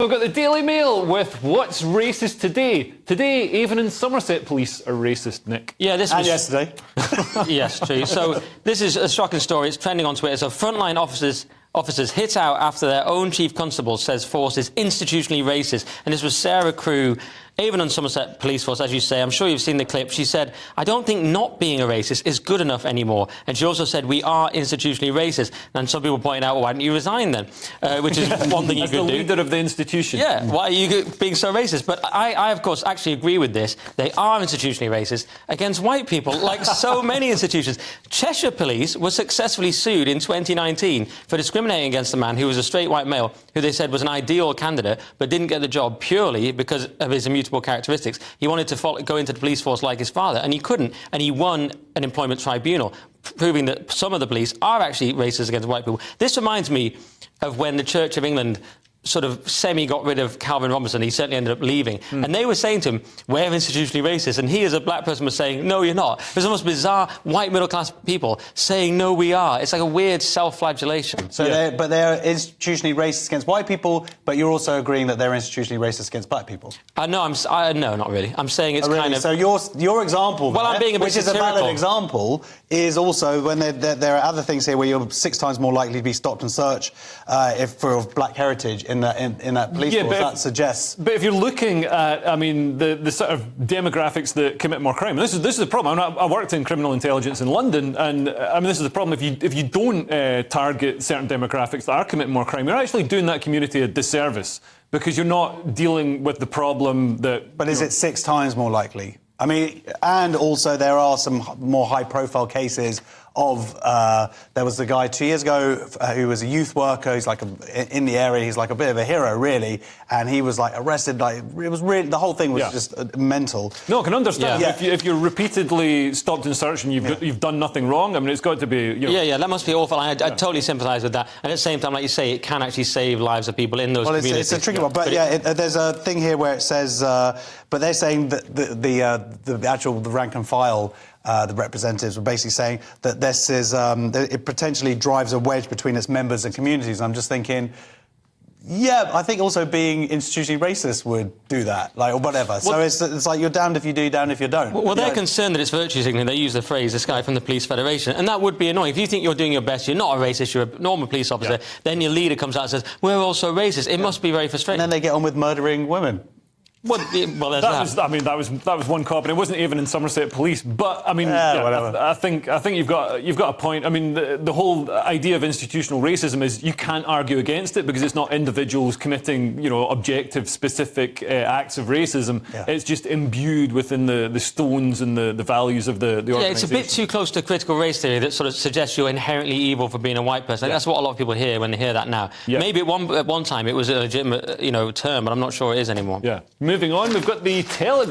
We've got the Daily Mail with what's racist today. Today, even in Somerset, police are racist, Nick. Yeah, this was... And yesterday. Yes, true. So this is a shocking story. It's trending on Twitter. So Frontline officers hit out after their own chief constable says force is institutionally racist. And this was Sarah Crew, Avon and Somerset Police Force, as you say. I'm sure you've seen the clip. She said, "I don't think not being a racist is good enough anymore." And she also said, "We are institutionally racist." And some people point out, well, why didn't you resign then? Which is one thing you could do. As the leader of the institution. Yeah, why are you being so racist? But I, of course, actually agree with this. They are institutionally racist against white people, like so many institutions. Cheshire Police were successfully sued in 2019 for discriminating against a man who was a straight white male, who they said was an ideal candidate, but didn't get the job purely because of his immutable characteristics. He wanted to go into the police force like his father, and he couldn't. And he won an employment tribunal, proving that some of the police are actually racist against white people. This reminds me of when the Church of England sort of got rid of Calvin Robinson. He certainly ended up leaving. And they were saying to him, "We're institutionally racist." And he, as a black person, was saying, "No, you're not." There's almost bizarre white middle-class people saying, "No, we are." It's like a weird self-flagellation. So they're institutionally racist against white people, but you're also agreeing that they're institutionally racist against black people? No, no, not really. I'm saying it's kind of... So your example, well, I'm being a bit which is a valid example, is also when there are other things here where you're 6 times more likely to be stopped and searched for black heritage in that police force. That suggests. But if you're looking at, I mean, the sort of demographics that commit more crime, and this is the problem. I worked in criminal intelligence in London, and I mean, this is the problem. If you don't target certain demographics that are committing more crime, you're actually doing that community a disservice because you're not dealing with the problem that. But is it 6 times more likely? I mean, and also there are some more high-profile cases of there was the guy 2 years ago who was a youth worker. He's like in the area. He's like a bit of a hero, really. And he was like arrested. Like it was really the whole thing was just mental. No, I can understand if you're repeatedly stopped and searched and you've done nothing wrong. I mean, it's got to be. Yeah, that must be awful. I totally sympathise with that. And at the same time, like you say, it can actually save lives of people in those communities. It's a tricky one. But there's a thing here where it says, but they're saying that the rank and file. The representatives were basically saying that this is it potentially drives a wedge between its members and communities. I'm just thinking, yeah, I think also being institutionally racist would do that, like, or whatever. Well, so it's like you're damned if you do, damned if you don't. Well, they're concerned that it's virtue signalling. They use the phrase, this guy from the Police Federation, and that would be annoying. If you think you're doing your best, you're not a racist, you're a normal police officer, then your leader comes out and says, "We're also racist." It must be very frustrating. And then they get on with murdering women. Well, there's that. That was one cop, and it wasn't even in Somerset Police. But I mean, I think you've got a point. I mean, the whole idea of institutional racism is you can't argue against it because it's not individuals committing, objective, specific acts of racism. Yeah. It's just imbued within the stones and the values of the organisation. Yeah, it's a bit too close to critical race theory that sort of suggests you're inherently evil for being a white person. That's what a lot of people hear when they hear that now. Yeah. Maybe at one time it was a legitimate, term, but I'm not sure it is anymore. Yeah. Moving on, we've got the Telegraph.